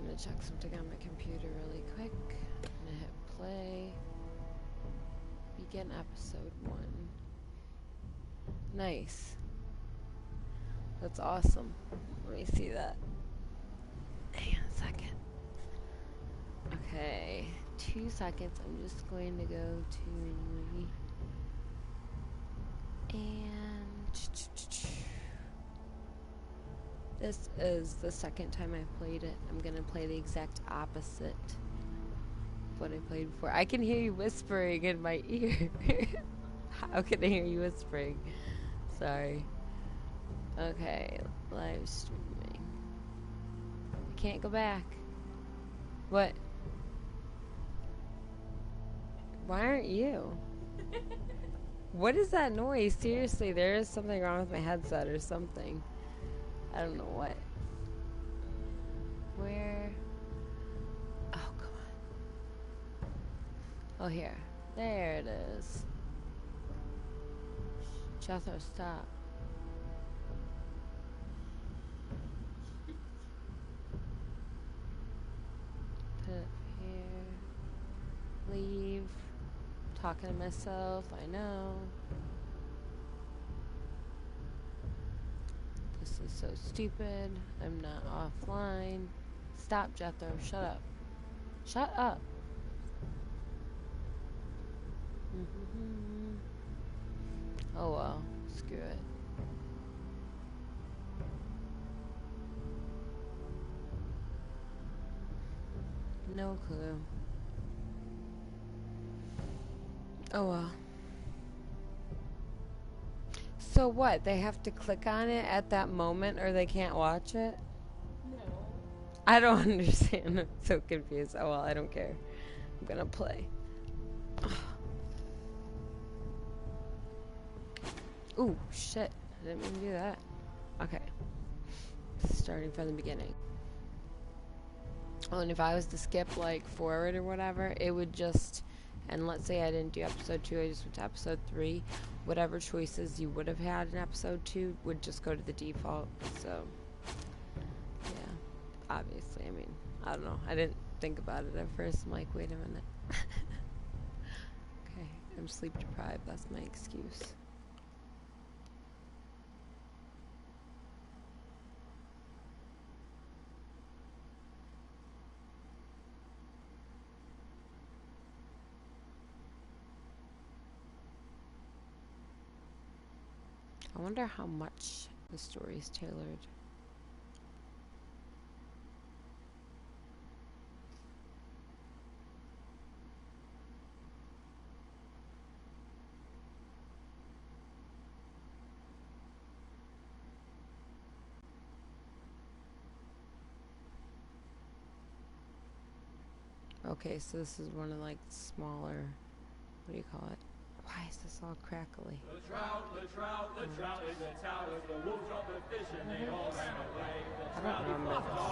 gonna check something on my computer really quick. I'm gonna hit play. Begin episode 1. Nice. That's awesome. Let me see that. Hang on a second. Okay. 2 seconds. I'm just going to go to movie. And this is the second time I've played it. I'm gonna play the exact opposite of what I played before. I can hear you whispering in my ear. How can I hear you whispering? Sorry. Okay, live streaming. I can't go back. What? Why aren't you? What is that noise? Seriously, there is something wrong with my headset or something. I don't know what. Where? Oh, come on. Oh, here. There it is. Jethro, stop. Put it here. Leave. Talking to myself, I know. This is so stupid. I'm not offline. Stop, Jethro. Shut up. Shut up. Oh well. Screw it. No clue. Oh well. So what? They have to click on it at that moment or they can't watch it? No. I don't understand. I'm so confused. Oh well, I don't care. I'm gonna play. Ooh, shit. I didn't mean to do that. Okay. Starting from the beginning. Oh, and if I was to skip like forward or whatever, it would just... And let's say I didn't do episode 2, I just went to episode 3. Whatever choices you would have had in episode 2 would just go to the default. So, yeah. Obviously, I mean, I don't know. I didn't think about it at first. I'm like, wait a minute. Okay, I'm sleep deprived. That's my excuse. I wonder how much the story's tailored. Okay, so this is one of like the smaller, what do you call it? Why is this all crackly? The trout in the towers, the wolves dropped the fish and they all ran away. I don't remember this.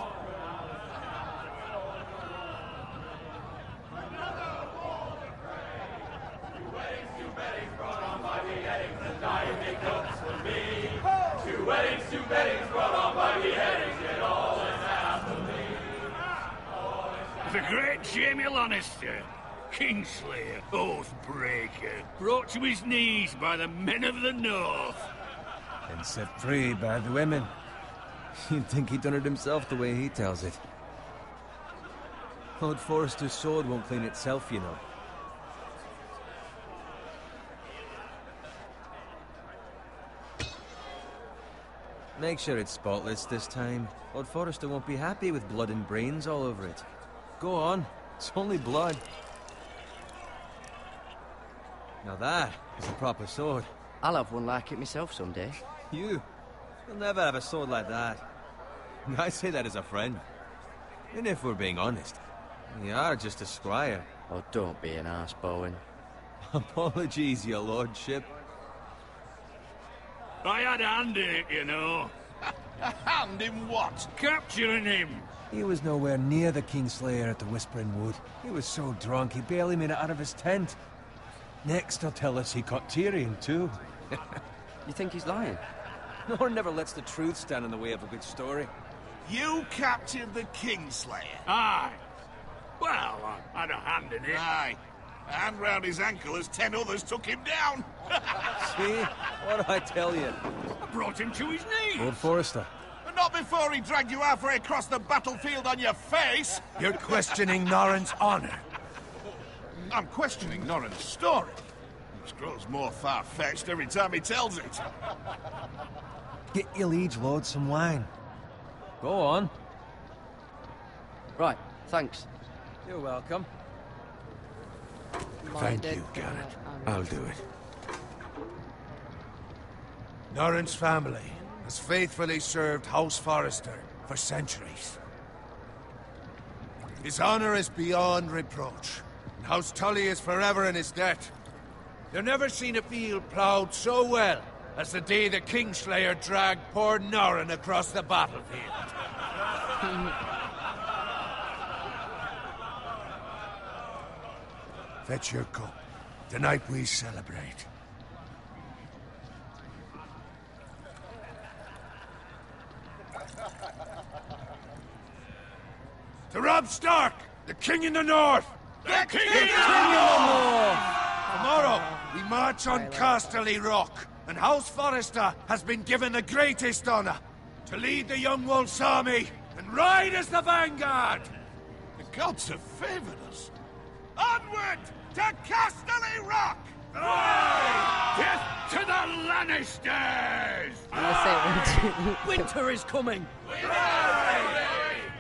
Two weddings brought on by beheadings, and dying make notes for me. Two weddings brought on by beheadings, yet all is happily. The great Jamie Lannister, Kingslayer, Oathbreaker, brought to his knees by the men of the North. And set free by the women. You'd think he'd done it himself the way he tells it. Lord Forrester's sword won't clean itself, you know. Make sure it's spotless this time. Lord Forrester won't be happy with blood and brains all over it. Go on, it's only blood. Now that is a proper sword. I'll have one like it myself someday. You'll never have a sword like that. I say that as a friend. And if we're being honest, you are just a squire. Oh, don't be an arse, Bowen. Apologies, your lordship. I had a hand in it, you know. A hand in what? Capturing him. He was nowhere near the Kingslayer at the Whispering Wood. He was so drunk he barely made it out of his tent. Next he'll tell us he caught Tyrion too. You think he's lying? Nor never lets the truth stand in the way of a good story. You captured the Kingslayer. Aye. Well, I had a hand in it. Aye. A hand round his ankle as 10 others took him down. See? What did I tell you? I brought him to his knees. Lord Forrester. But not before he dragged you halfway across the battlefield on your face. You're questioning Norrin's honor. I'm questioning Norrin's story. It grows more far-fetched every time he tells it. Get your liege lord some wine. Go on. Right, thanks. You're welcome. Thank you, Garrett. I'll do it. Norrin's family has faithfully served House Forrester for centuries. His honor is beyond reproach, and House Tully is forever in his debt. You've never seen a field ploughed so well as the day the Kingslayer dragged poor Norrin across the battlefield. Fetch your cup. Tonight we celebrate. To Robb Stark, the King in the North! The King in the North! Tomorrow, we march on Casterly Rock, and House Forrester has been given the greatest honor to lead the Young Wolf's army and ride as the vanguard! The gods have favored us. Onward to Casterly Rock! Death to the Lannisters! I'm gonna say Winter is coming!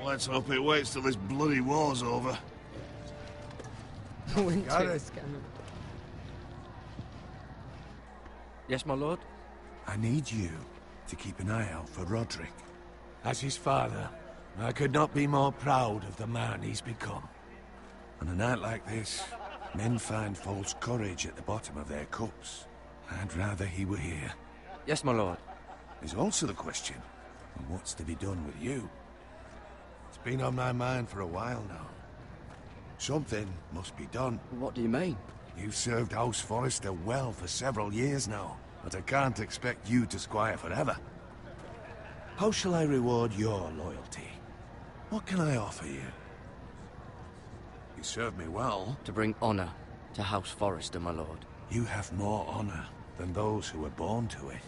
Let's hope it waits till this bloody war's over. winter is coming. Yes, my lord? I need you to keep an eye out for Roderick. As his father, I could not be more proud of the man he's become. On a night like this, men find false courage at the bottom of their cups. I'd rather he were here. Yes, my lord. There's also the question of what's to be done with you. It's been on my mind for a while now. Something must be done. What do you mean? You've served House Forrester well for several years now, but I can't expect you to squire forever. How shall I reward your loyalty? What can I offer you? You served me well. To bring honor to House Forrester, my lord. You have more honor than those who were born to it.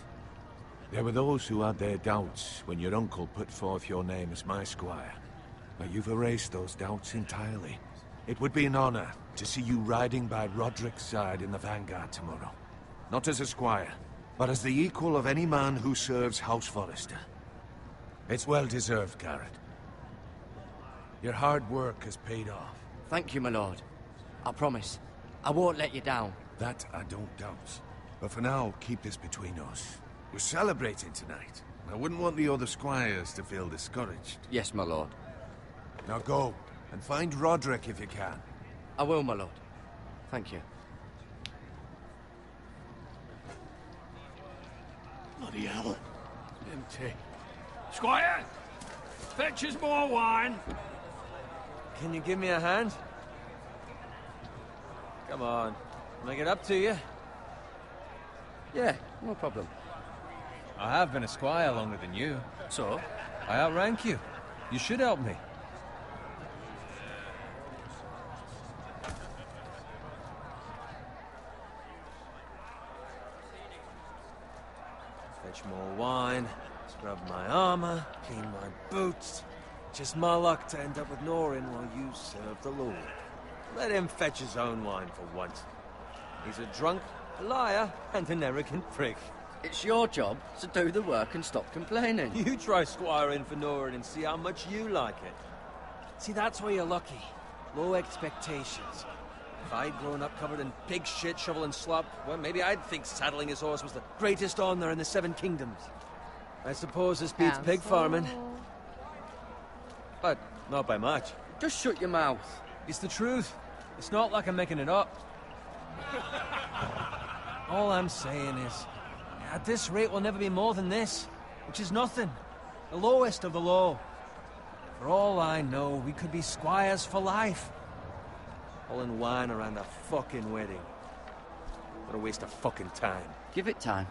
There were those who had their doubts when your uncle put forth your name as my squire. But you've erased those doubts entirely. It would be an honor to see you riding by Roderick's side in the vanguard tomorrow. Not as a squire, but as the equal of any man who serves House Forrester. It's well deserved, Garrett. Your hard work has paid off. Thank you, my lord. I promise. I won't let you down. That I don't doubt. But for now, keep this between us. We're celebrating tonight. I wouldn't want the other squires to feel discouraged. Yes, my lord. Now go, and find Roderick if you can. I will, my lord. Thank you. Bloody hell. Empty. Squire! Fetch us more wine. Can you give me a hand? Come on. Make it up to you. Yeah, no problem. I have been a squire longer than you. So? I outrank you. You should help me. Fetch more wine, scrub my armor, clean my boots. Just my luck to end up with Norrin while you serve the Lord. Let him fetch his own wine for once. He's a drunk, a liar, and an arrogant prick. It's your job to do the work and stop complaining. You try squiring for Norrin and see how much you like it. See, that's where you're lucky. Low expectations. If I'd grown up covered in pig shit, shoveling slop, well, maybe I'd think saddling his horse was the greatest honor in the Seven Kingdoms. I suppose this beats pig farming. But not by much. Just shut your mouth. It's the truth. It's not like I'm making it up. All I'm saying is, at this rate we'll never be more than this, which is nothing. The lowest of the low. For all I know, we could be squires for life. Pulling wine around a fucking wedding. What a waste of fucking time. Give it time.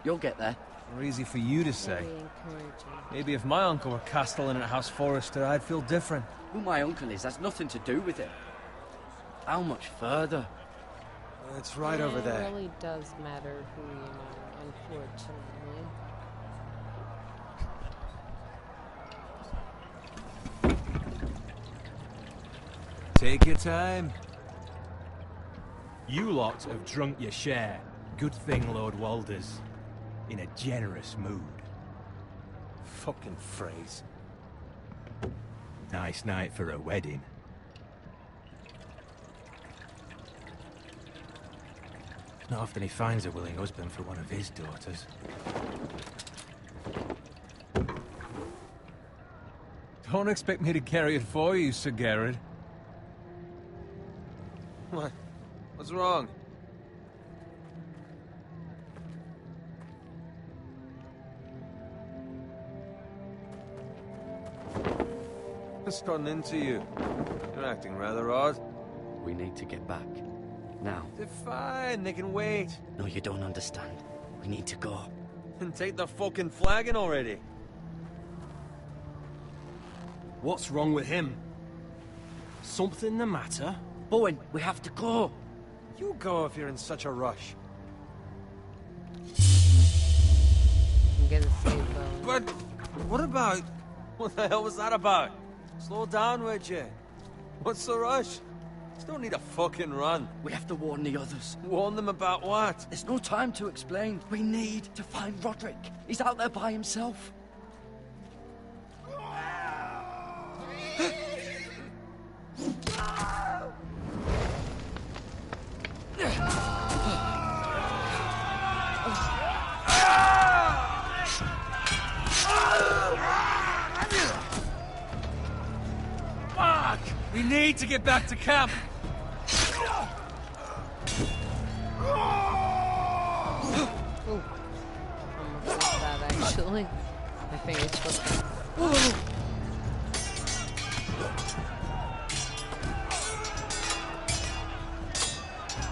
You'll get there. Or easy for you to say. Very encouraging. Maybe if my uncle were castellan at House Forrester, I'd feel different. Who my uncle is has nothing to do with it. How much further? It's right over there. It really does matter who you know, unfortunately. Take your time. You lot have drunk your share. Good thing Lord Walder's in a generous mood. Fucking phrase. Nice night for a wedding. Not often he finds a willing husband for one of his daughters. Don't expect me to carry it for you, Sir Garrett. What? What's wrong? What's gotten into you? You're acting rather odd. We need to get back. Now. They're fine, they can wait. No, you don't understand. We need to go. And take the fucking flagon already. What's wrong with him? Something the matter? Bowen, we have to go. You go if you're in such a rush. I'm gonna save Bowen. But what about... What the hell was that about? Slow down, would you? What's the rush? Just don't need a fucking run. We have to warn the others. Warn them about what? There's no time to explain. We need to find Roderick. He's out there by himself. Fuck! We need to get back to camp. Almost like that, actually. My fingers slipped.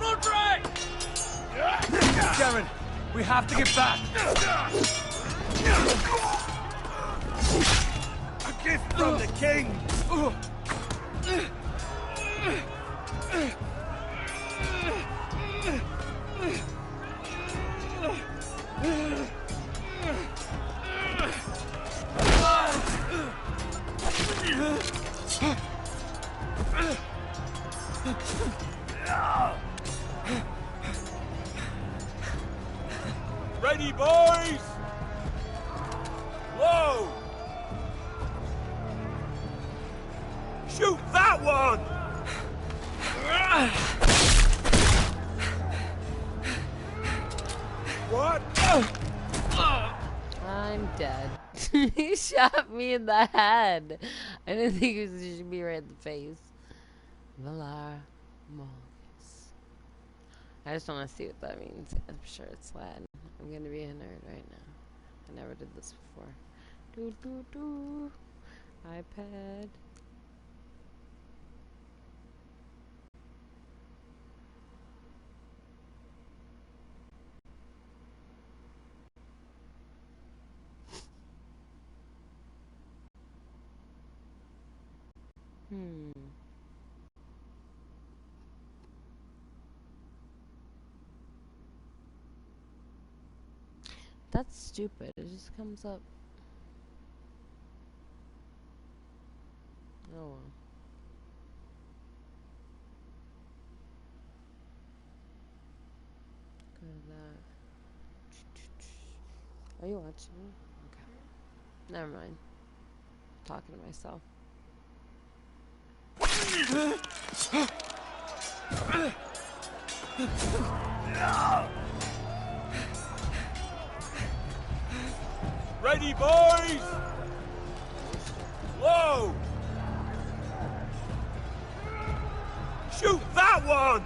Roderick! Garen, we have to get back. A gift from the king! Ready, boys! Whoa! Shoot that one! What? I'm dead. He shot me in the head. I didn't think it should be right in the face. Valar Morghulis. I just want to see what that means. I'm sure it's Latin. I'm gonna be a nerd right now. I never did this before. Doo doo doo. iPad. That's stupid. It just comes up. Oh well. Go to that. Are you watching me? Okay. Never mind. I'm talking to myself. Ready, boys! Whoa! Shoot that one!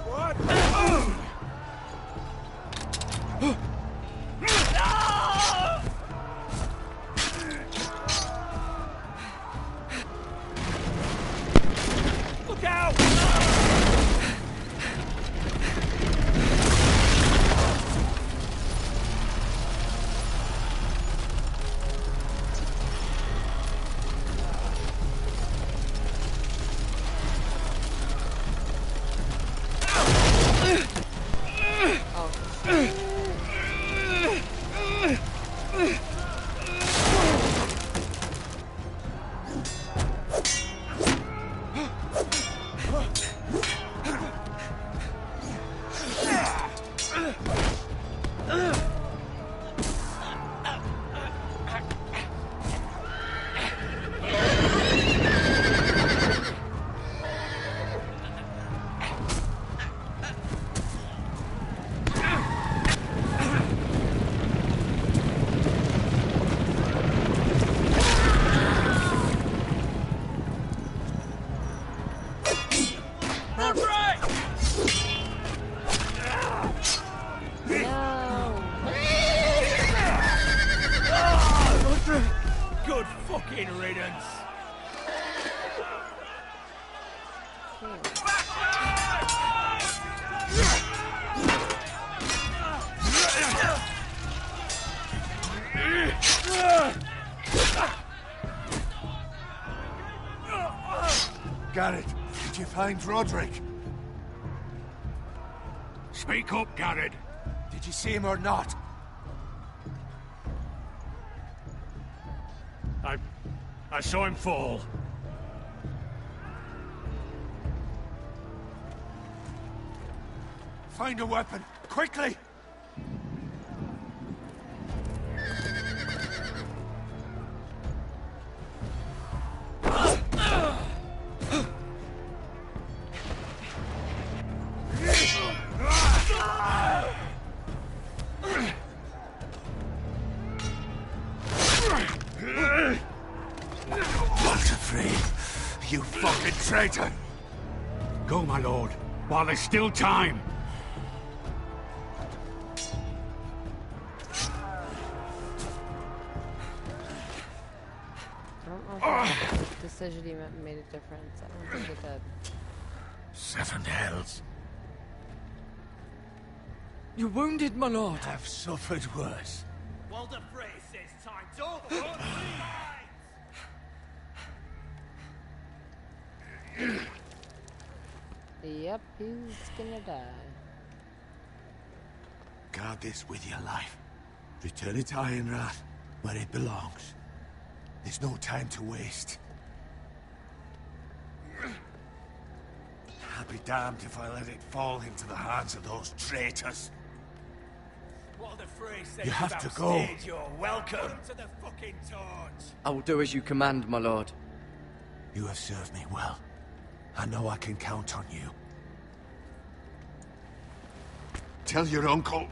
What? Look out! Good fucking riddance. Garrett, did you find Roderick? Speak up, Garrett. Did you see him or not? I saw him fall. Find a weapon, quickly! You fucking traitor! Go, my lord, while there's still time. I don't know if the decision he made a difference. I don't think it did. Seven hells. You're wounded, my lord. I've suffered worse. Walder Frey says time's over. Yep, he's gonna die. Guard this with your life. Return it to Ironrath, where it belongs. There's no time to waste. I'll be damned if I let it fall into the hands of those traitors. Walder Frey says You have to go. You're welcome to the fucking torch. I will do as you command, my lord. You have served me well. I know I can count on you. Tell your uncle.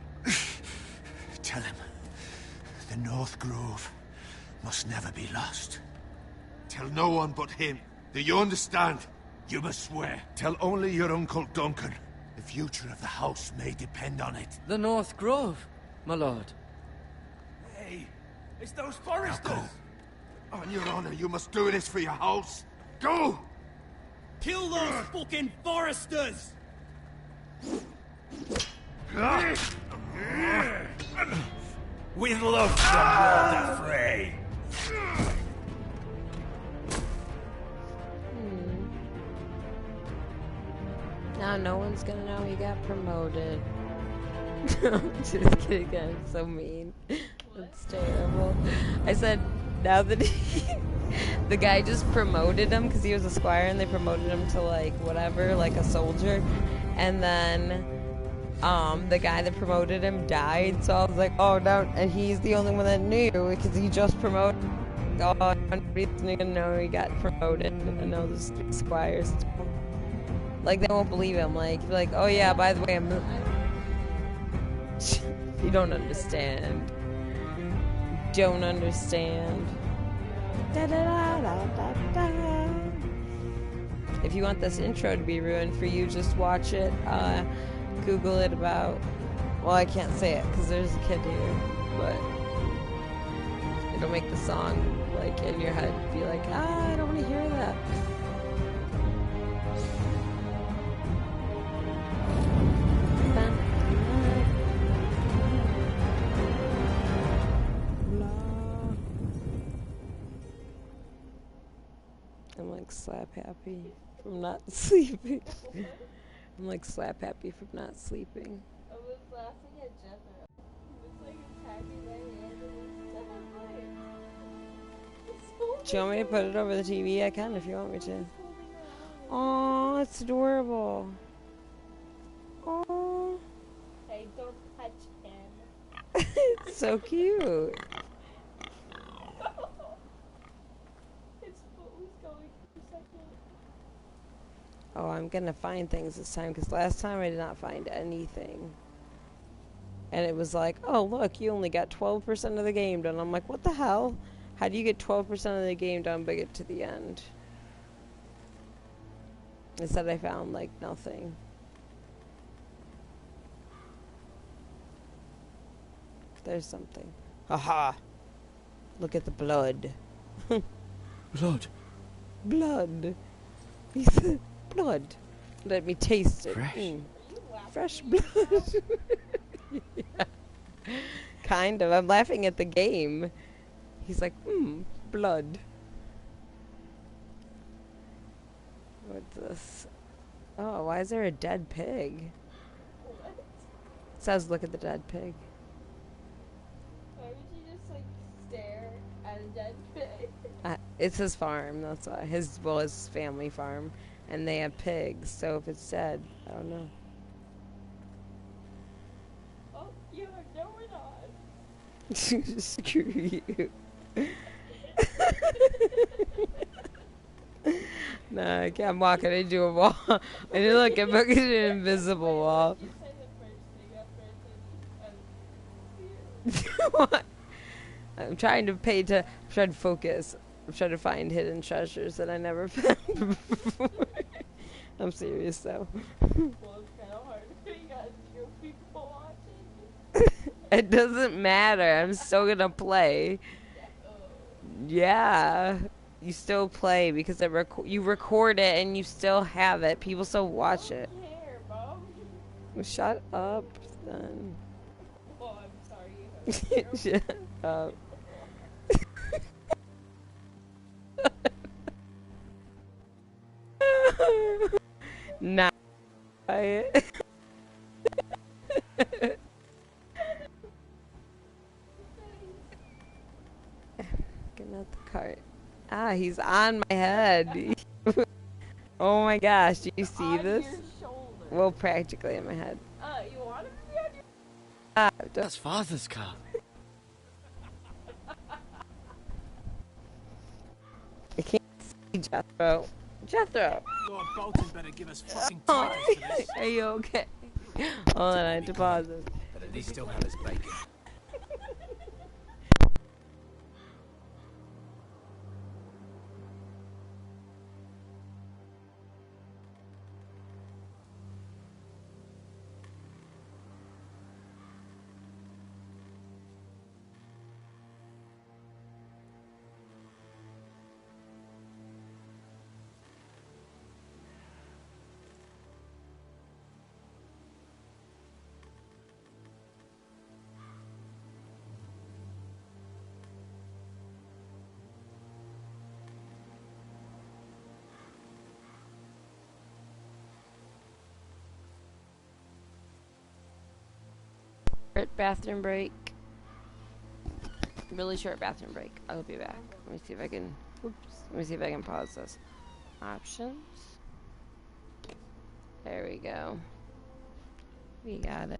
Tell him. The North Grove must never be lost. Tell no one but him. Do you understand? You must swear. Tell only your Uncle Duncan. The future of the house may depend on it. The North Grove, my lord. Hey, it's those foresters. Now go. On your honor, you must do this for your house. Go! Kill those fucking foresters! With love from Walder Frey. Now no one's gonna know he got promoted. I'm just kidding, I'm so mean. That's terrible. I said, now that the guy just promoted him because he was a squire and they promoted him to like whatever, like a soldier. And then the guy that promoted him died, so I was like, oh no, and he's the only one that knew because he just promoted. Oh, nobody's gonna know he got promoted. I know there's 3 squires. Like, they won't believe him. Like, be like, oh yeah, by the way, I'm... You don't understand. Don't understand. Da, da, da, da, da, da. If you want this intro to be ruined for you, just watch it. Google it about... Well, I can't say it because there's a kid here, but it'll make the song, like, in your head be like, I don't want to hear that. I'm like slap happy from not sleeping. I'm like slap happy from not sleeping. I was laughing at Jenna. It was like attacking my hand and Do you want me to put it over the TV? I can if you want me to. Oh, it's adorable. Oh, Hey, don't touch him. it's so cute. His foot was going for a second. Oh, I'm gonna find things this time because last time I did not find anything. And it was like, oh, look, you only got 12% of the game done. I'm like, what the hell? How do you get 12% of the game done but get to the end? Instead, I found, like, nothing. There's something. Aha! Look at the blood. Blood. Blood. He said, blood. Let me taste it. Fresh. Fresh blood. Yeah. Kind of. I'm laughing at the game. He's like, blood. What's this? Oh, why is there a dead pig? What? It says, look at the dead pig. Why would you just, like, stare at a dead pig? It's his farm, that's why. His family farm. And they have pigs, so if it's dead, I don't know. Oh, you have no one on. Screw you. Nah, I can't. I'm walking into a wall. I didn't look. I'm looking at an invisible wall. You say the first thing after I What? I'm trying to I'm trying to focus. I'm trying to find hidden treasures that I never found before. I'm serious though. well, it's kind of hard when you got 2 people watching. It doesn't matter. I'm still gonna play. Yeah. You still play because you record it and you still have it. People still watch it. I don't care, Mom. Well, shut up, then. Well, I'm sorry you have zero. Shut up. Nah. Getting out the cart. Ah, he's on my head. Oh my gosh, do you see On this? your shoulder. Well, practically in my head. You want him to be on your... Ah, That's Father's car. I can't see Jethro. Jethro! Lord Bolton better give us fucking titles for this. Are you okay? Hold on, I had to pause this. But at least still have his bacon. Short bathroom break. Really short bathroom break. I'll be back. Let me see if I can. Oops. Let me see if I can pause this. Options. There we go. We got it.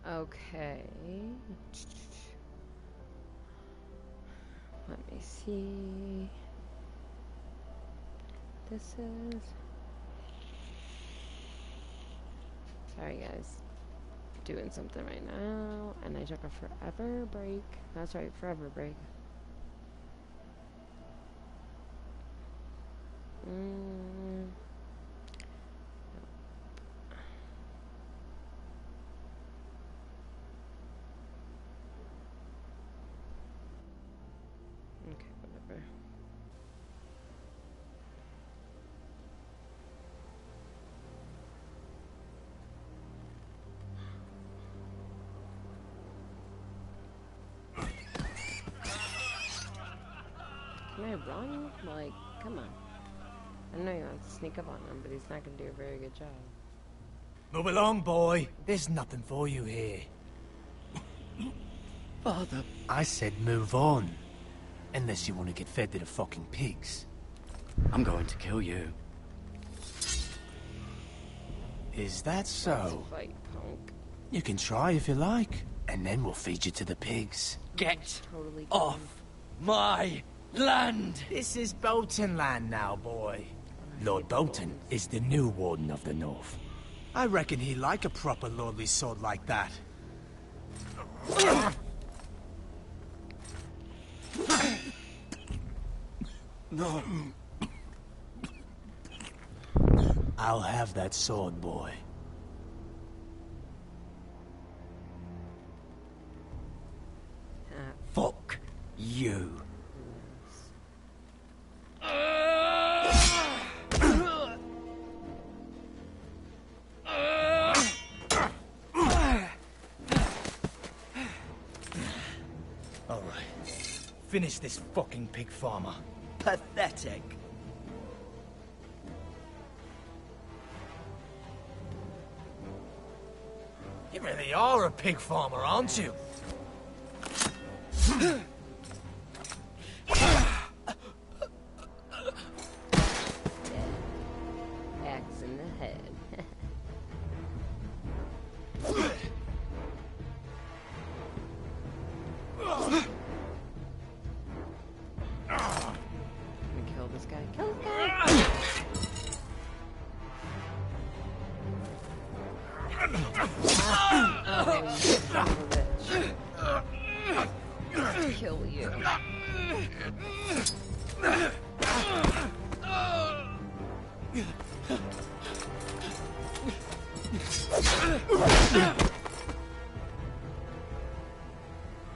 Okay. Let me see. This is... Sorry guys. Doing something right now. And I took a forever break. That's right, forever break. Okay, whatever. Can I run? Like, come on. I know you want to sneak up on him, but he's not going to do a very good job. Move along, boy. There's nothing for you here. Father. I said move on. Unless you want to get fed to the fucking pigs. I'm going to kill you. Is that so? Fight, punk. You can try if you like. And then we'll feed you to the pigs. Get Totally off my land! This is Bolton land now, boy. Lord Bolton is the new Warden of the North. I reckon he like a proper lordly sword like that. No. I'll have that sword, boy. Fuck you. All right. Finish this fucking pig farmer. Pathetic. You really are a pig farmer, aren't you? Axe in the head. Kill this guy. Kill this guy! Oh, you son of a bitch. Kill you.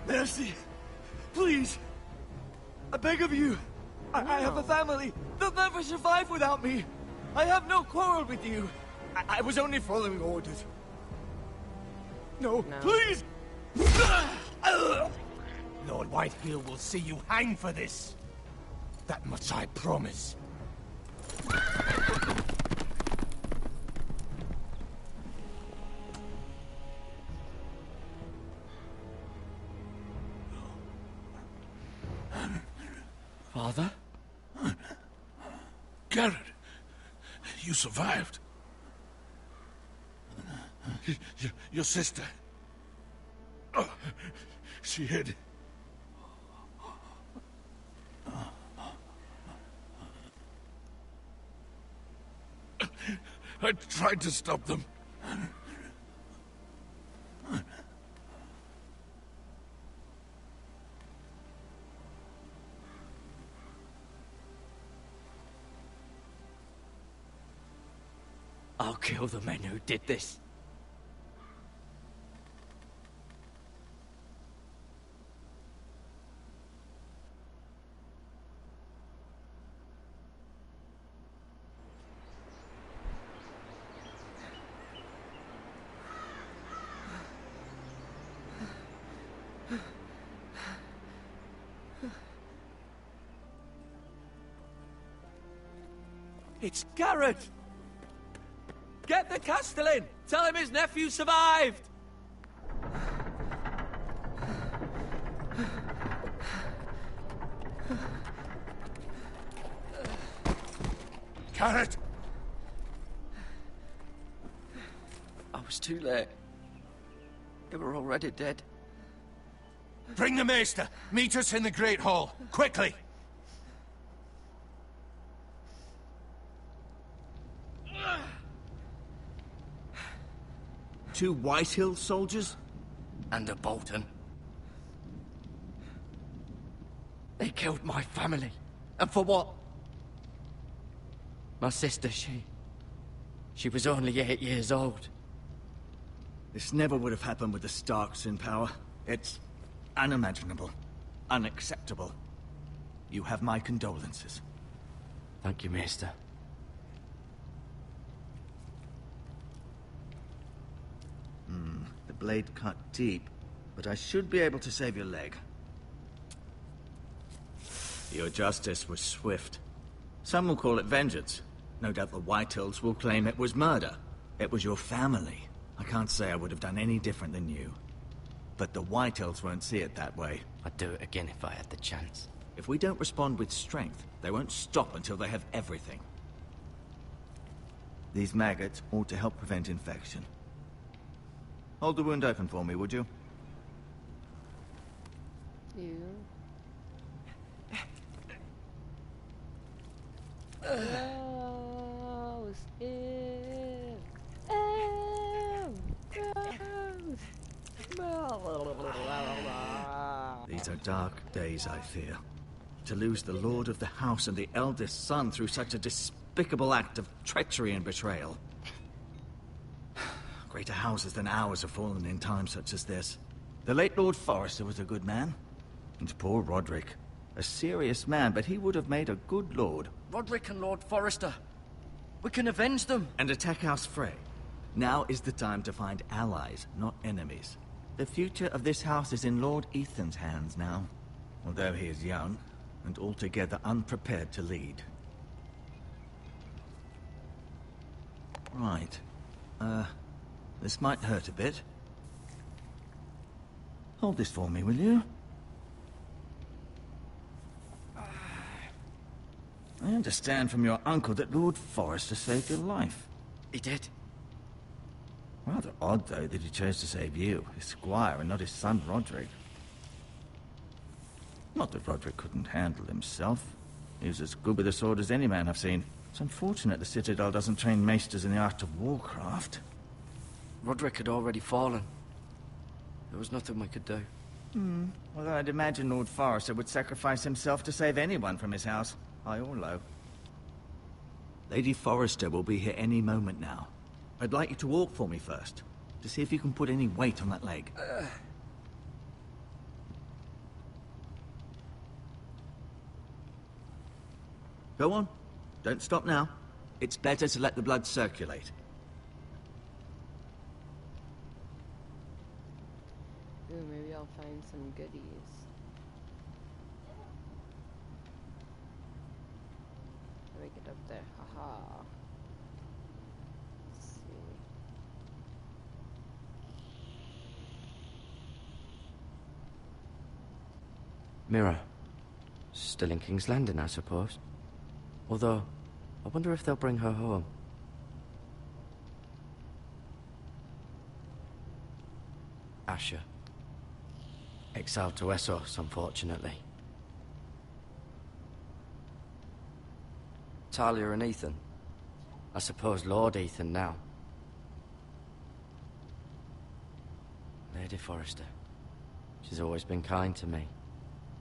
Mercy! Please! I beg of you! I have a family! They'll never survive without me! I have no quarrel with you! I was only following orders. No, please! Lord Whitehill will see you hang for this. That much I promise. Father? Garrett, you survived. Your sister. Oh, she hid. I tried to stop them. I'll kill the men who did this. It's Garrett! Get the Castellan! Tell him his nephew survived! Garrett! I was too late. they were already dead. Bring the maester. Meet us in the Great Hall. Quickly! Two Whitehill soldiers? And a Bolton. They killed my family. And for what? My sister, she was only 8 years old. This never would have happened with the Starks in power. It's unimaginable. Unacceptable. You have my condolences. Thank you, Maester. The blade cut deep, but I should be able to save your leg. Your justice was swift. Some will call it vengeance. No doubt the Whitehills will claim it was murder. It was your family. I can't say I would have done any different than you. But the Whitehills won't see it that way. I'd do it again if I had the chance. If we don't respond with strength, they won't stop until they have everything. These maggots ought to help prevent infection. Hold the wound open for me, would you? You. Gross. Ew. Gross. These are dark days, I fear. To lose the lord of the house and the eldest son through such a despicable act of treachery and betrayal. Greater houses than ours have fallen in times such as this. The late Lord Forrester was a good man. And poor Roderick. A serious man, but he would have made a good lord. Roderick and Lord Forrester. We can avenge them. And attack House Frey. Now is the time to find allies, not enemies. The future of this house is in Lord Ethan's hands now. Although he is young, and altogether unprepared to lead. Right. This might hurt a bit. Hold this for me, will you? I understand from your uncle that Lord Forrester saved your life. He did. Rather odd, though, that he chose to save you, his squire, and not his son Roderick. Not that Roderick couldn't handle himself. He was as good with a sword as any man I've seen. It's unfortunate the Citadel doesn't train maesters in the art of warcraft. Roderick had already fallen. There was nothing we could do. Although I'd imagine Lord Forrester would sacrifice himself to save anyone from his house, high or low. Lady Forrester will be here any moment now. I'd like you to walk for me first, to see if you can put any weight on that leg. Go on. Don't stop now. It's better to let the blood circulate. Ooh, maybe I'll find some goodies. How do I get up there? Haha. Let's see. Mira. Still in King's Landing, I suppose. Although, I wonder if they'll bring her home. Asher. Exiled to Essos, unfortunately. Talia and Ethan. I suppose Lord Ethan now. Lady Forrester. She's always been kind to me.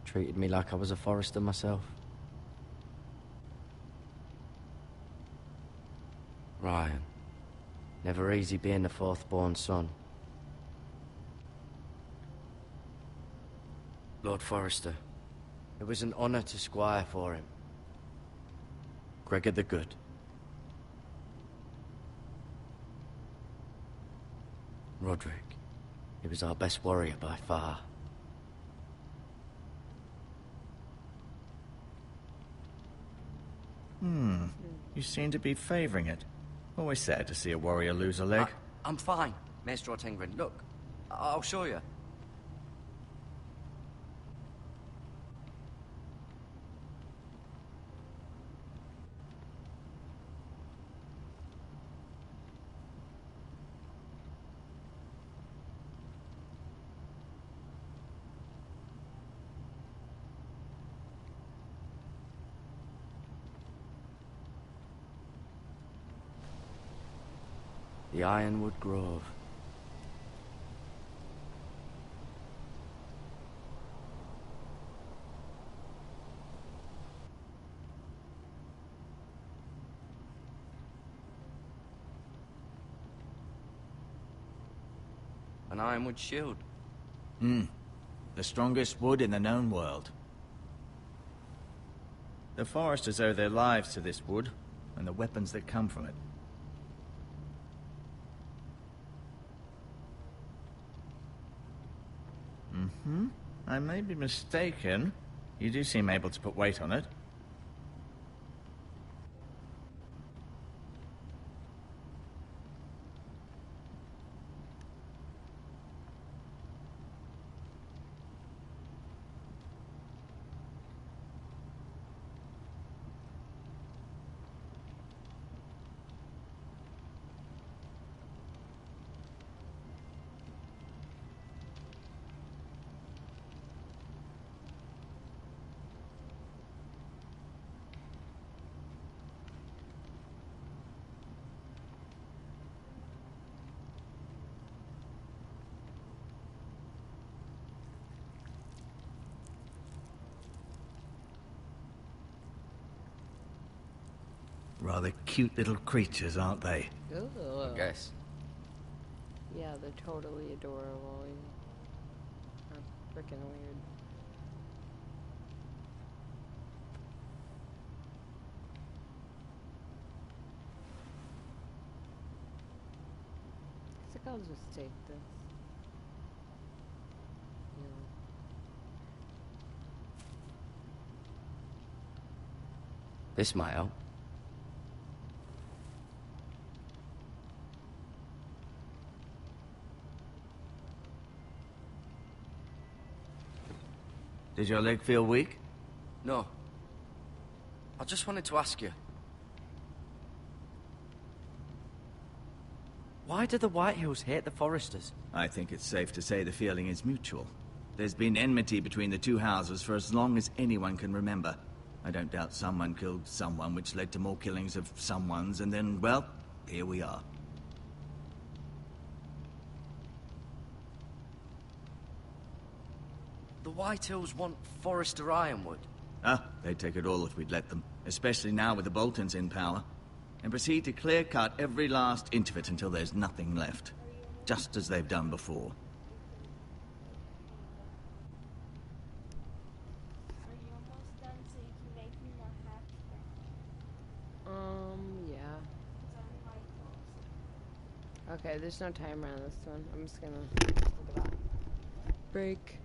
Treated me like I was a Forrester myself. Ryan. Never easy being the fourth-born son. Lord Forrester. It was an honor to squire for him. Gregor the Good. Roderick. He was our best warrior by far. You seem to be favoring it. Always sad to see a warrior lose a leg. I'm fine, Maester Ortengren. Look, I'll show you. The Ironwood Grove. An ironwood shield. The strongest wood in the known world. The foresters owe their lives to this wood, and the weapons that come from it. I may be mistaken. You do seem able to put weight on it. Rather cute little creatures, aren't they? Ugh. I guess. Yeah, they're totally adorable. Yeah. Freaking weird. I think I'll just take this. Yeah. This might help. Does your leg feel weak? No. I just wanted to ask you. Why do the Whitehills hate the Foresters? I think it's safe to say the feeling is mutual. There's been enmity between the two houses for as long as anyone can remember. I don't doubt someone killed someone, which led to more killings of someones, and then, well, here we are. The Whitehills want Forester Ironwood. Ah, they'd take it all if we'd let them, especially now with the Boltons in power, and proceed to clear-cut every last inch of it until there's nothing left, just as they've done before. Are you almost done so you can make me more happy? Yeah. 'Cause I'm like almost. Okay, there's no timer on this one. I'm just gonna take it off. Break.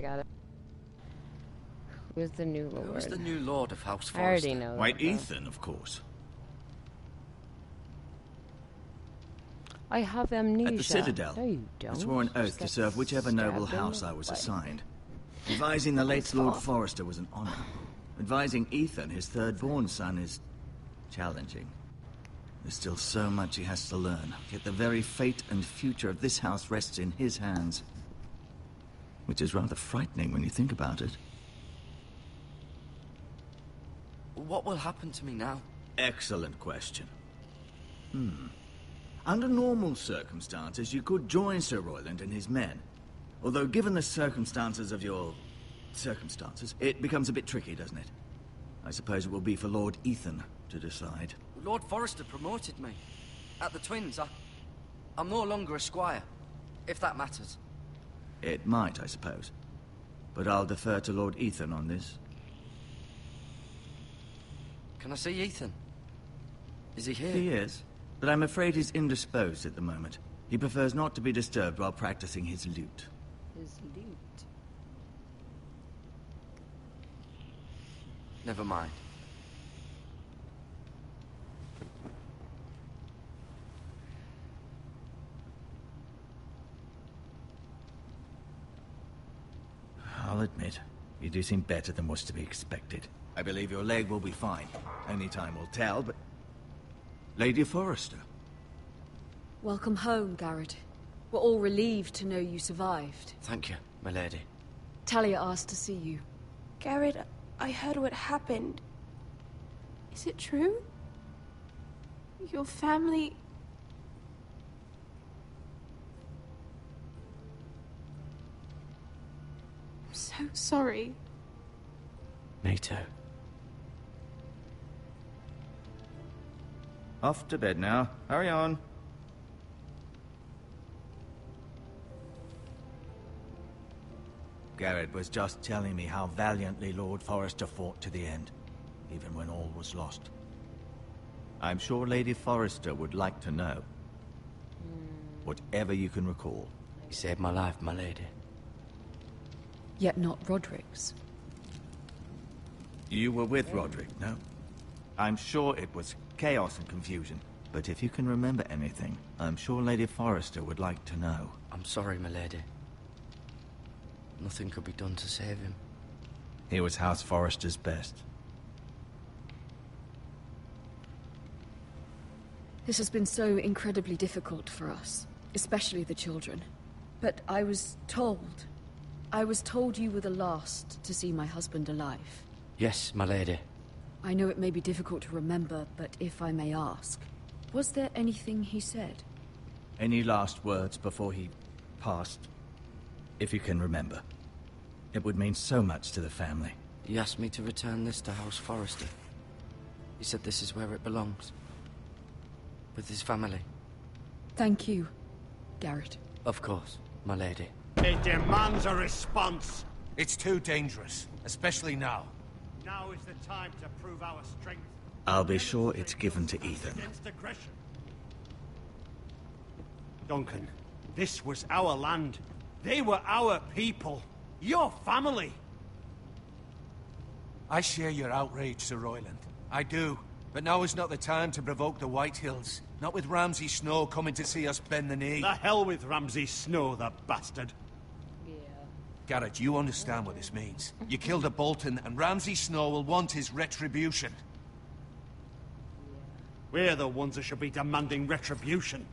got it. Who's the new lord? Who's the new lord of House Forrester? I already know White that, though. Ethan, of course. I have amnesia. At the Citadel, No, you don't. I swore an oath to serve whichever noble house I was assigned. Advising the late Lord Forrester was an honor. Advising Ethan, his third-born son, is challenging. There's still so much he has to learn, yet the very fate and future of this house rests in his hands. Which is rather frightening when you think about it. What will happen to me now? Excellent question. Under normal circumstances, you could join Sir Royland and his men. Although given the circumstances of your... circumstances, it becomes a bit tricky, doesn't it? I suppose it will be for Lord Ethan to decide. Lord Forrester promoted me. At the Twins, I'm no longer a squire, if that matters. It might, I suppose. But I'll defer to Lord Ethan on this. Can I see Ethan? Is he here? He is, but I'm afraid he's indisposed at the moment. He prefers not to be disturbed while practicing his lute. His lute. Never mind. I'll admit, you do seem better than was to be expected. I believe your leg will be fine. Only time will tell, but... Lady Forrester. Welcome home, Garrett. We're all relieved to know you survived. Thank you, my lady. Talia asked to see you. Garrett, I heard what happened. Is it true? Your family... I'm so sorry. Me too. Off to bed now. Hurry on. Garrett was just telling me how valiantly Lord Forrester fought to the end, even when all was lost. I'm sure Lady Forrester would like to know. Whatever you can recall. He saved my life, my lady. Yet not Roderick's. You were with Roderick, no? I'm sure it was chaos and confusion. But if you can remember anything, I'm sure Lady Forrester would like to know. I'm sorry, my lady. Nothing could be done to save him. He was House Forrester's best. This has been so incredibly difficult for us, especially the children. But I was told you were the last to see my husband alive. Yes, my lady. I know it may be difficult to remember, but if I may ask, was there anything he said? Any last words before he passed? If you can remember. It would mean so much to the family. He asked me to return this to House Forrester. He said this is where it belongs. With his family. Thank you, Garrett. Of course, my lady. It demands a response. It's too dangerous, especially now. Now is the time to prove our strength. I'll be sure it's given to Ethan. Against aggression. Duncan, this was our land. They were our people. Your family. I share your outrage, Sir Royland. I do. But now is not the time to provoke the White Hills. Not with Ramsay Snow coming to see us bend the knee. The hell with Ramsay Snow, the bastard. Yeah. Garrett, you understand what this means. You killed a Bolton, and Ramsay Snow will want his retribution. We're the ones that should be demanding retribution.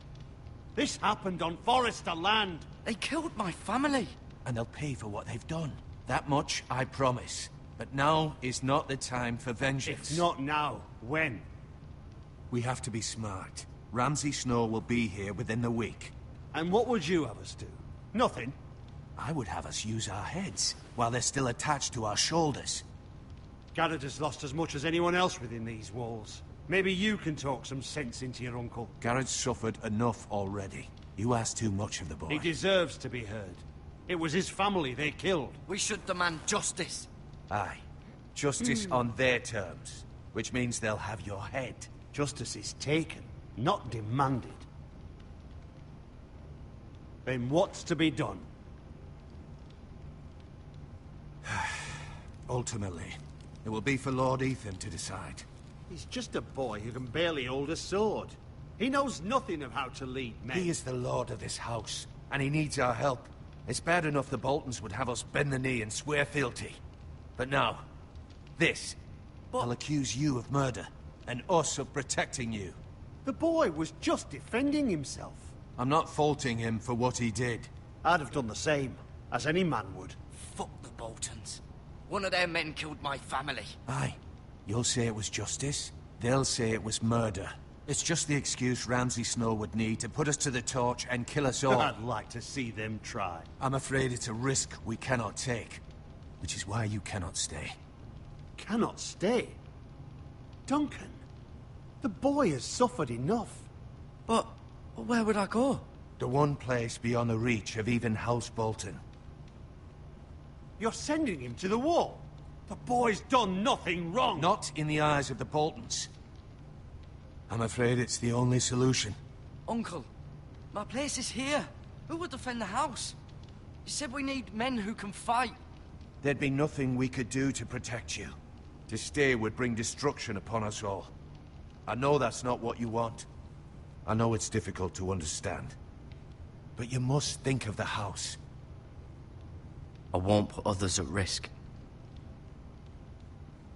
This happened on Forrester land. They killed my family. And they'll pay for what they've done. That much, I promise. But now is not the time for vengeance. If not now, when? We have to be smart. Ramsay Snow will be here within the week. And what would you have us do? Nothing? I would have us use our heads, while they're still attached to our shoulders. Garrett has lost as much as anyone else within these walls. Maybe you can talk some sense into your uncle. Garrett's suffered enough already. You ask too much of the boy. He deserves to be heard. It was his family they killed. We should demand justice. Aye. Justice on their terms. Which means they'll have your head. Justice is taken, not demanded. Then what's to be done? Ultimately, it will be for Lord Ethan to decide. He's just a boy who can barely hold a sword. He knows nothing of how to lead men. He is the lord of this house, and he needs our help. It's bad enough the Boltons would have us bend the knee and swear fealty. But now, this. I'll accuse you of murder, and us of protecting you. The boy was just defending himself. I'm not faulting him for what he did. I'd have done the same, as any man would. Fuck the Boltons. One of their men killed my family. Aye. You'll say it was justice. They'll say it was murder. It's just the excuse Ramsay Snow would need to put us to the torch and kill us all. I'd like to see them try. I'm afraid it's a risk we cannot take. Which is why you cannot stay. Cannot stay? Duncan, the boy has suffered enough. But where would I go? The one place beyond the reach of even House Bolton. You're sending him to the wall? The boy's done nothing wrong. Not in the eyes of the Boltons. I'm afraid it's the only solution. Uncle, my place is here. Who would defend the house? You said we need men who can fight. There'd be nothing we could do to protect you. To stay would bring destruction upon us all. I know that's not what you want. I know it's difficult to understand. But you must think of the house. I won't put others at risk.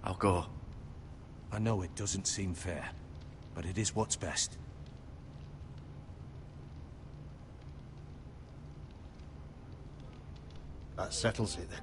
I'll go. I know it doesn't seem fair, but it is what's best. That settles it then.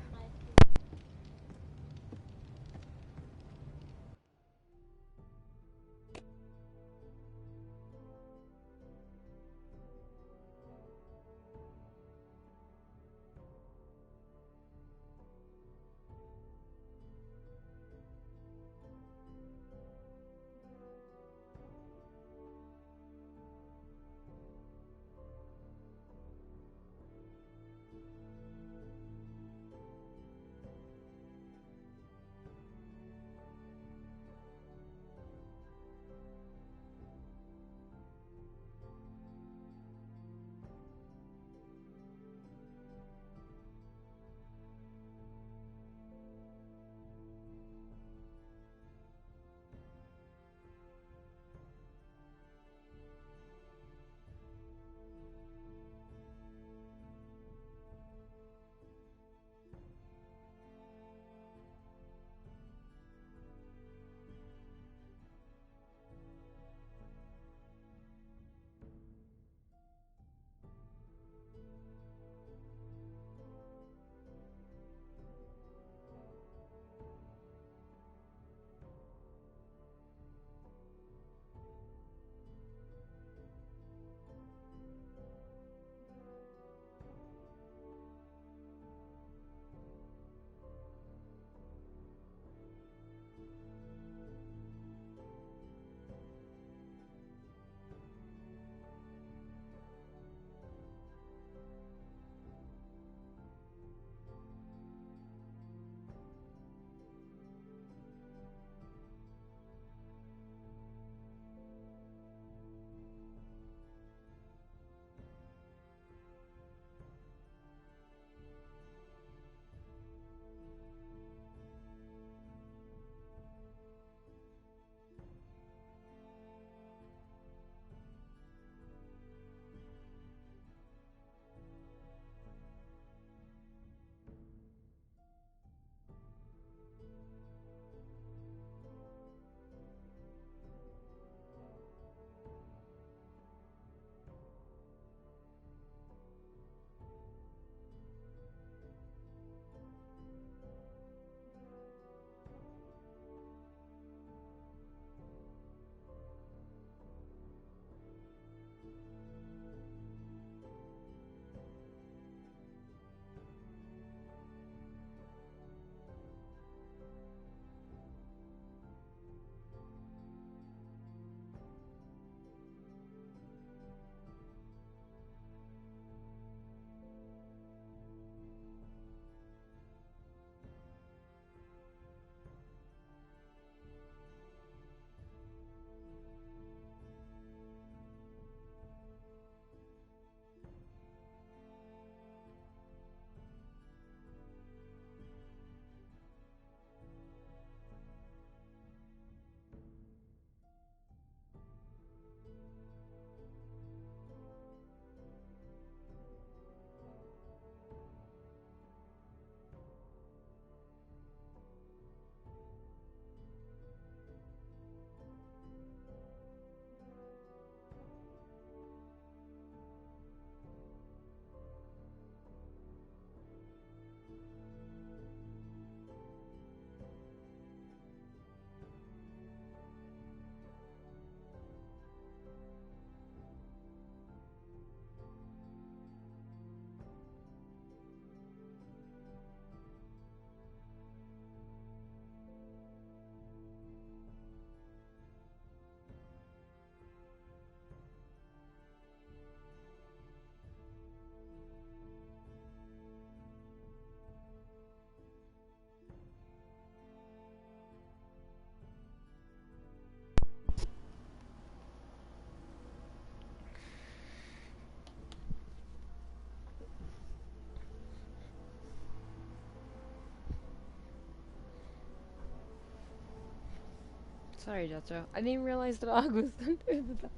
Sorry, Jethro. I didn't realize the dog was under the bed.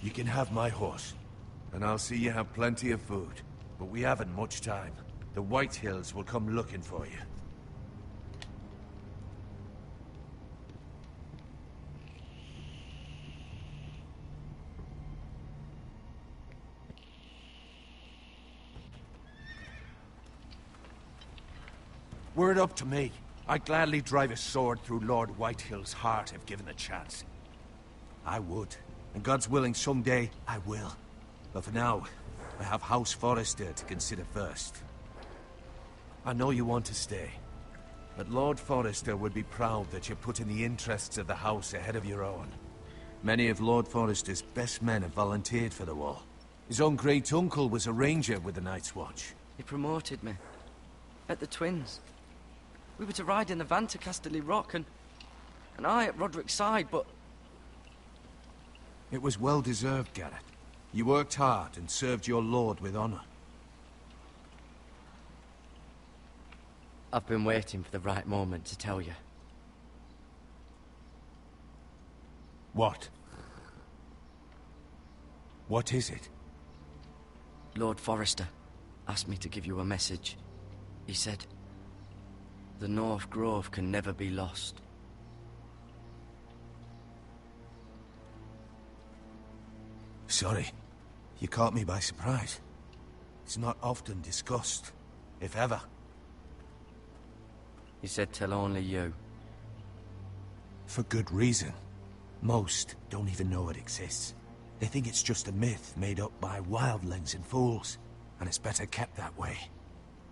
You can have my horse, and I'll see you have plenty of food. But we haven't much time. The White Hills will come looking for you. Were it up to me, I'd gladly drive a sword through Lord Whitehill's heart if given the chance. I would, and God's willing someday I will. But for now, I have House Forrester to consider first. I know you want to stay, but Lord Forrester would be proud that you're putting the interests of the house ahead of your own. Many of Lord Forrester's best men have volunteered for the war. His own great-uncle was a ranger with the Night's Watch. He promoted me. At the Twins. We were to ride in the van to Casterly Rock, and I at Roderick's side, but... It was well-deserved, Garrett. You worked hard and served your lord with honor. I've been waiting for the right moment to tell you. What? What is it? Lord Forrester asked me to give you a message. He said, the North Grove can never be lost. Sorry. You caught me by surprise. It's not often discussed, if ever. He said tell only you. For good reason. Most don't even know it exists. They think it's just a myth made up by wildlings and fools, and it's better kept that way.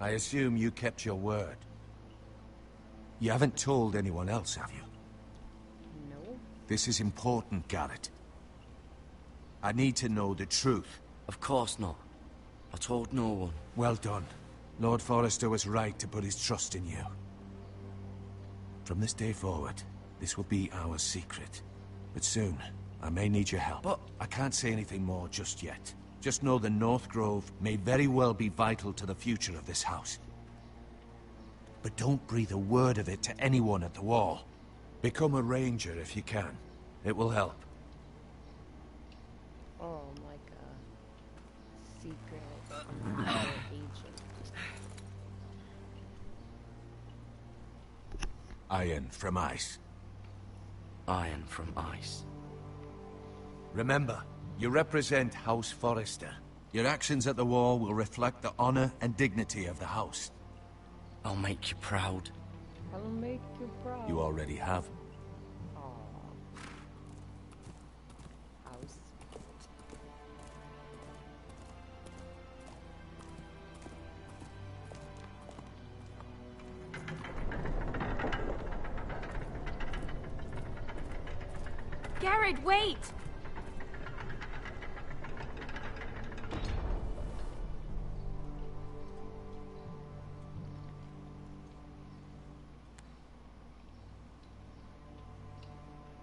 I assume you kept your word. You haven't told anyone else, have you? No. This is important, Garrett. I need to know the truth. Of course not. I told no one. Well done. Lord Forrester was right to put his trust in you. From this day forward, this will be our secret. But soon, I may need your help. But I can't say anything more just yet. Just know the North Grove may very well be vital to the future of this house. But don't breathe a word of it to anyone at the wall. Become a ranger if you can. It will help. Oh, like a secret agent. Iron from ice. Iron from ice. Remember, you represent House Forrester. Your actions at the wall will reflect the honor and dignity of the house. I'll make you proud. I'll make you proud. You already have. House. Garrett, wait!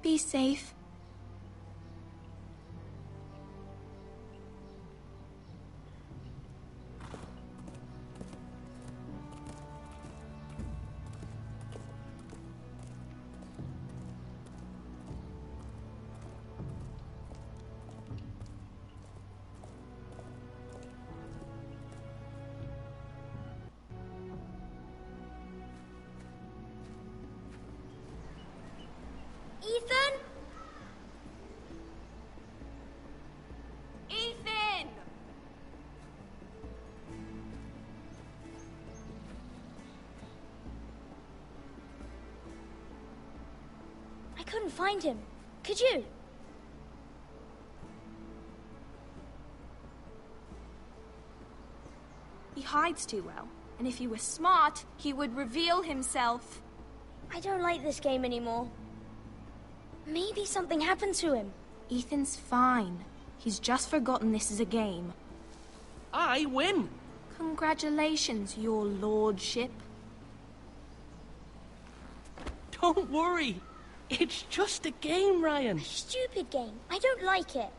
Be safe. Ethan? Ethan! I couldn't find him. Could you? He hides too well, and if he were smart, he would reveal himself. I don't like this game anymore. Maybe something happened to him. Ethan's fine. He's just forgotten this is a game. I win! Congratulations, your lordship. Don't worry. It's just a game, Ryan. Stupid game. I don't like it.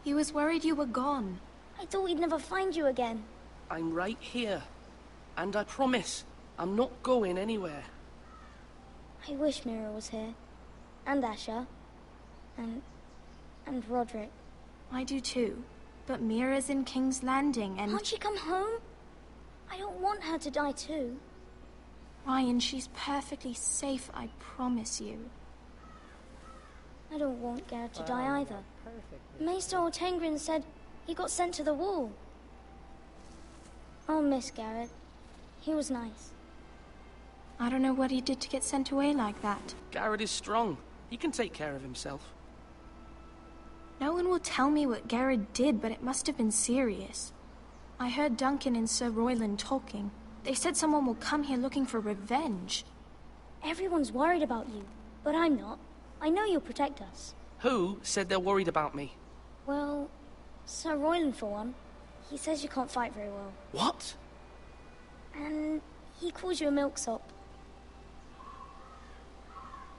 He was worried you were gone. I thought we'd never find you again. I'm right here. And I promise, I'm not going anywhere. I wish Mira was here. And Asher. And Roderick. I do too. But Mira's in King's Landing and... Can't she come home? I don't want her to die too. Ryan, she's perfectly safe, I promise you. I don't want Garrett to die either. Maester Ortengrin said he got sent to the wall. I'll miss Garrett. He was nice. I don't know what he did to get sent away like that. Garrett is strong. He can take care of himself. No one will tell me what Garrett did, but it must have been serious. I heard Duncan and Sir Royland talking. They said someone will come here looking for revenge. Everyone's worried about you, but I'm not. I know you'll protect us. Who said they're worried about me? Well, Sir Royland for one. He says you can't fight very well. What? And he calls you a milksop.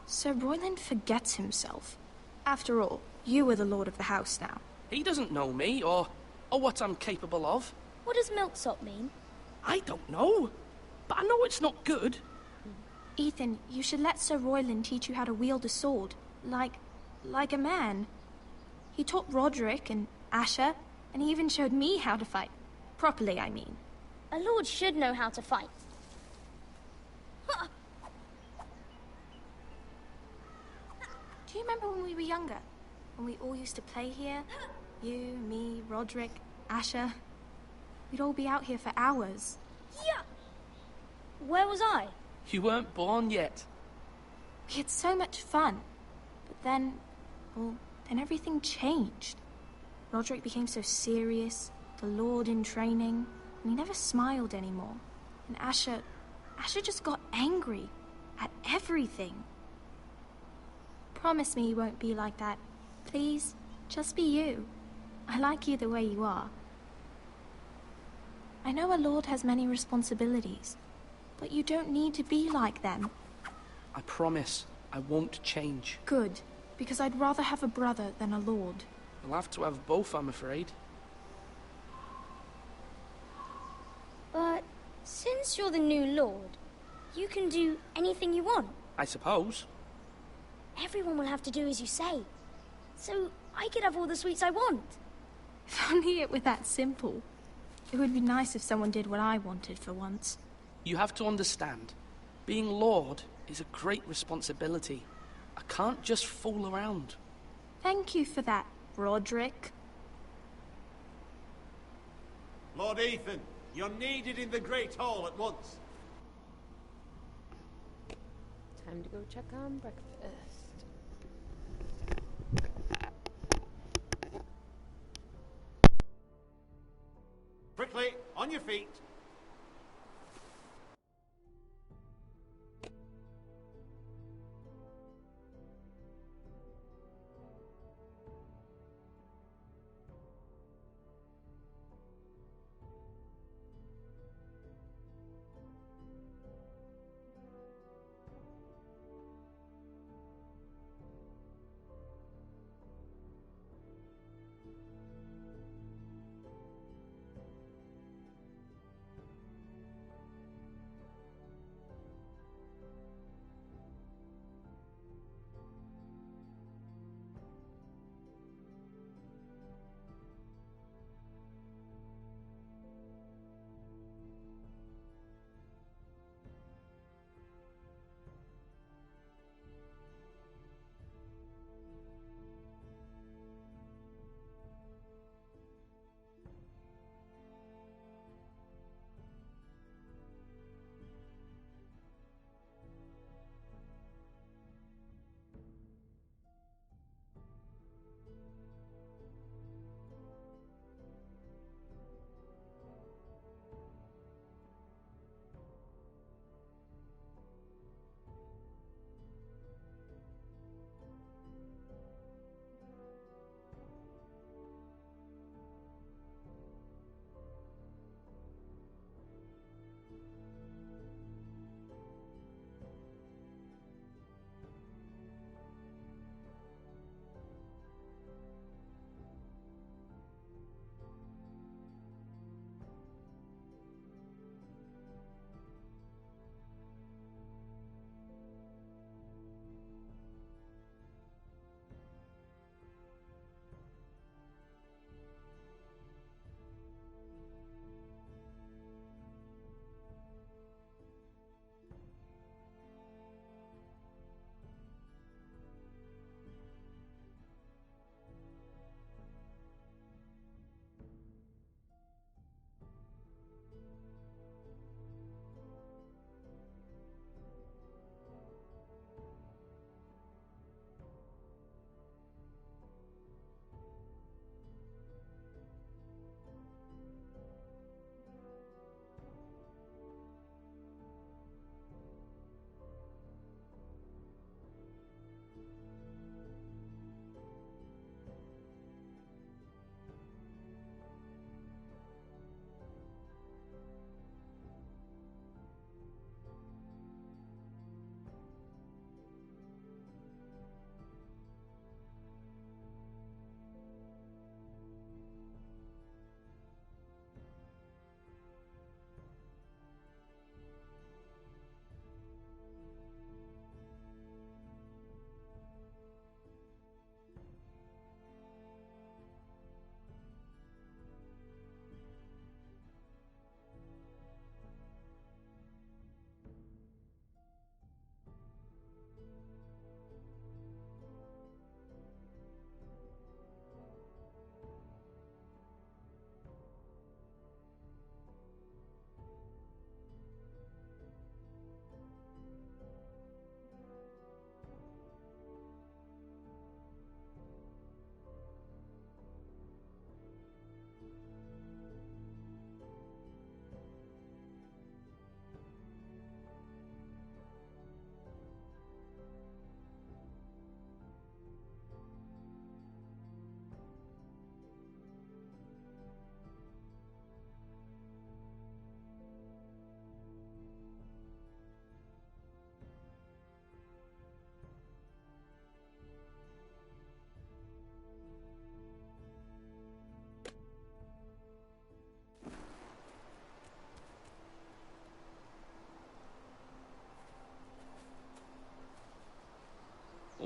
Sir Royland forgets himself. After all, you are the lord of the house now. He doesn't know me, or what I'm capable of. What does milksop mean? I don't know, but I know it's not good. Ethan, you should let Sir Royland teach you how to wield a sword, like a man. He taught Roderick and Asher, and he even showed me how to fight. Properly, I mean. A lord should know how to fight. Do you remember when we were younger? When we all used to play here? You, me, Roderick, Asher. We'd all be out here for hours. Yeah! Where was I? You weren't born yet. We had so much fun. But then, then everything changed. Roderick became so serious, the Lord in training, and he never smiled anymore. And Asher just got angry at everything. Promise me you won't be like that. Please, just be you. I like you the way you are. I know a lord has many responsibilities, but you don't need to be like them. I promise I won't change. Good, because I'd rather have a brother than a lord. I'll have to have both, I'm afraid. But since you're the new lord, you can do anything you want. I suppose. Everyone will have to do as you say. So I could have all the sweets I want. If only it were that simple. It would be nice if someone did what I wanted for once. You have to understand, being Lord is a great responsibility. I can't just fool around. Thank you for that, Roderick. Lord Ethan, you're needed in the Great Hall at once. Time to go check on breakfast. Quickly, on your feet.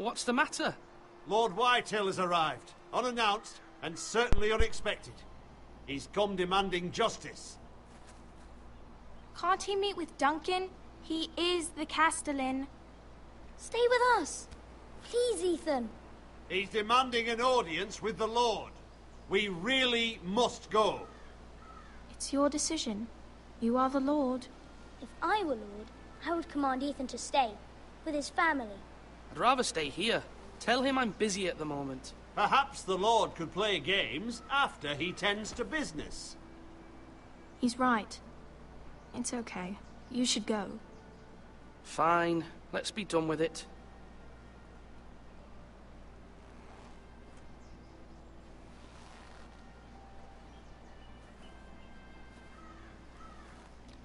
What's the matter? Lord Whitehill has arrived, unannounced and certainly unexpected. He's come demanding justice. Can't he meet with Duncan? He is the Castellan. Stay with us. Please, Ethan. He's demanding an audience with the Lord. We really must go. It's your decision. You are the Lord. If I were Lord, I would command Ethan to stay, with his family. I'd rather stay here. Tell him I'm busy at the moment. Perhaps the Lord could play games after he tends to business. He's right. It's okay. You should go. Fine. Let's be done with it.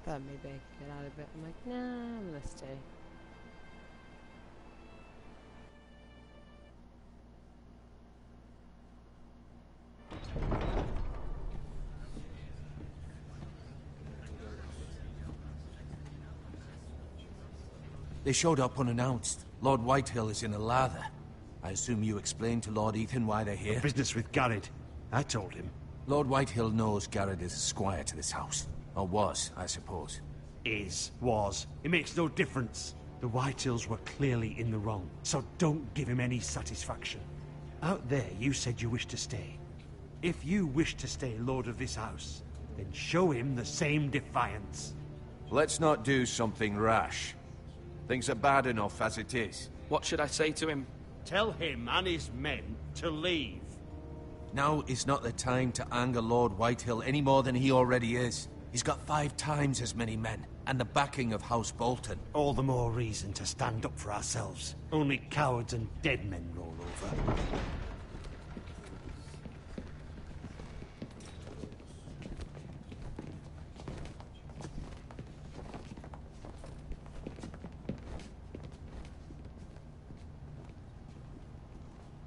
Thought maybe I could get out of it. I'm like, nah, I'm gonna stay. They showed up unannounced. Lord Whitehill is in a lather. I assume you explained to Lord Ethan why they're here? Business with Garrett. I told him. Lord Whitehill knows Garrett is a squire to this house. Or was, I suppose. Was. It makes no difference. The Whitehills were clearly in the wrong, so don't give him any satisfaction. Out there, you said you wished to stay. If you wish to stay lord of this house, then show him the same defiance. Let's not do something rash. Things are bad enough as it is. What should I say to him? Tell him and his men to leave. Now is not the time to anger Lord Whitehill any more than he already is. He's got 5 times as many men, and the backing of House Bolton. All the more reason to stand up for ourselves. Only cowards and dead men roll over.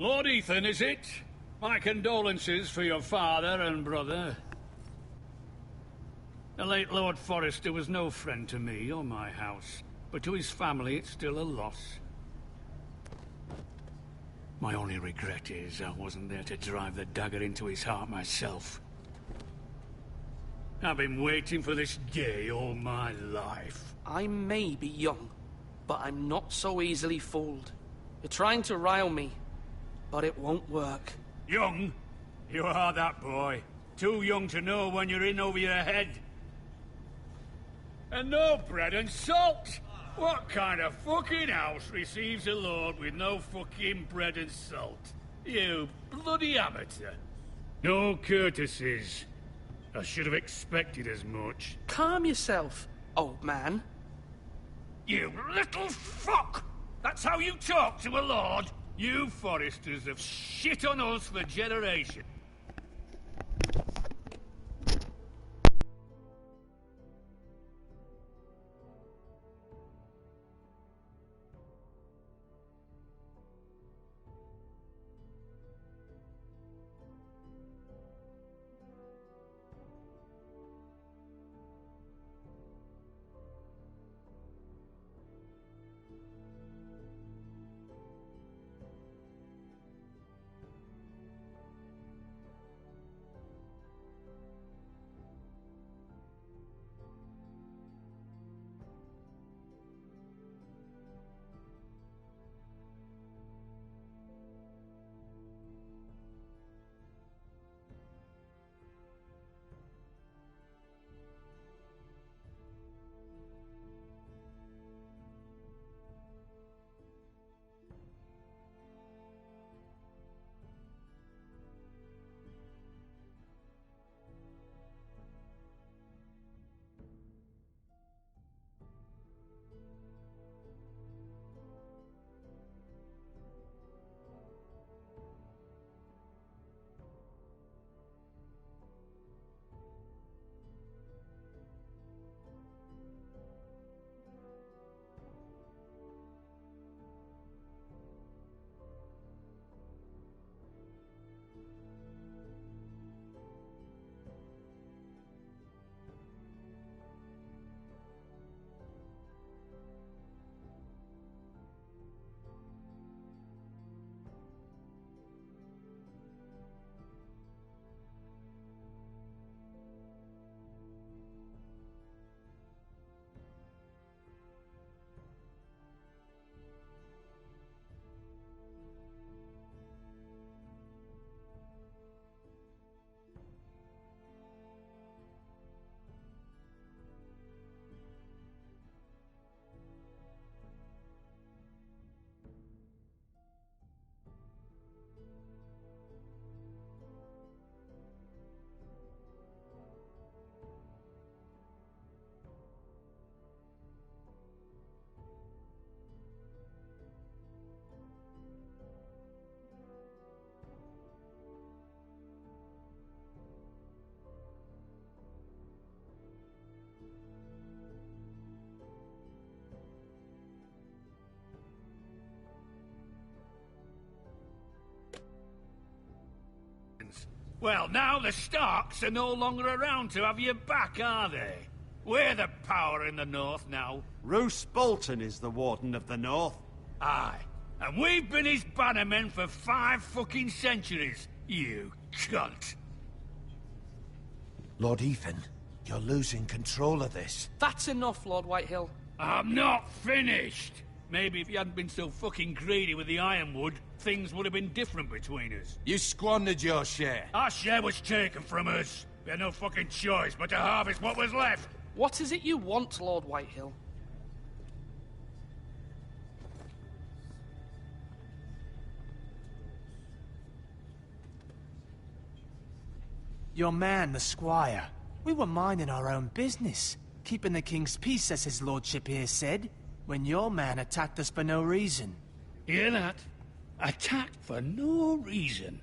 Lord Ethan, is it? My condolences for your father and brother. The late Lord Forrester was no friend to me or my house, but to his family it's still a loss. My only regret is I wasn't there to drive the dagger into his heart myself. I've been waiting for this day all my life. I may be young, but I'm not so easily fooled. You're trying to rile me, but it won't work. Young? You are that boy. Too young to know when you're in over your head. And no bread and salt! What kind of fucking house receives a lord with no fucking bread and salt? You bloody amateur. No courtesies. I should have expected as much. Calm yourself, old man. You little fuck! That's how you talk to a lord? You Forresters have shit on us for generations. Well, now the Starks are no longer around to have your back, are they? We're the power in the north now. Roose Bolton is the Warden of the North. Aye. And we've been his bannermen for 5 fucking centuries, you cunt. Lord Ethan, you're losing control of this. That's enough, Lord Whitehill. I'm not finished. Maybe if you hadn't been so fucking greedy with the ironwood, things would have been different between us. You squandered your share. Our share was taken from us. We had no fucking choice but to harvest what was left. What is it you want, Lord Whitehill? Your man, the squire. We were minding our own business, keeping the king's peace, as his lordship here said, when your man attacked us for no reason. Hear that? Attacked for no reason.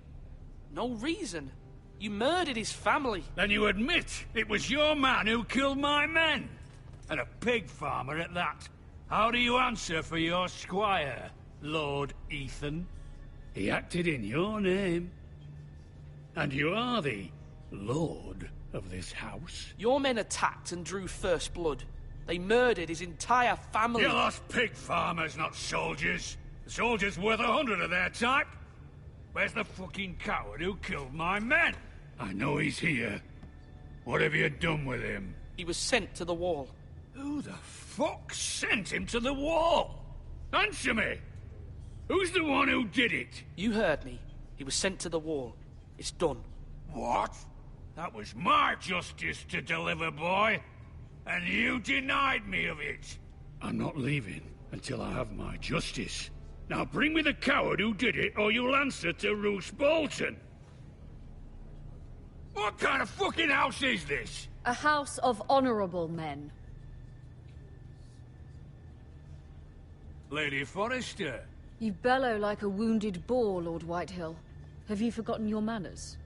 No reason? You murdered his family. Then you admit it was your man who killed my men. And a pig farmer at that. How do you answer for your squire, Lord Ethan? He acted in your name. And you are the lord of this house. Your men attacked and drew first blood. They murdered his entire family. You lost pig farmers, not soldiers. The soldiers worth 100 of their type. Where's the fucking coward who killed my men? I know he's here. What have you done with him? He was sent to the wall. Who the fuck sent him to the wall? Answer me! Who's the one who did it? You heard me. He was sent to the wall. It's done. What? That was my justice to deliver, boy. And you denied me of it. I'm not leaving until I have my justice. Now bring me the coward who did it, or you'll answer to Roose Bolton. What kind of fucking house is this? A house of honorable men. Lady Forrester. You bellow like a wounded boar, Lord Whitehill. Have you forgotten your manners?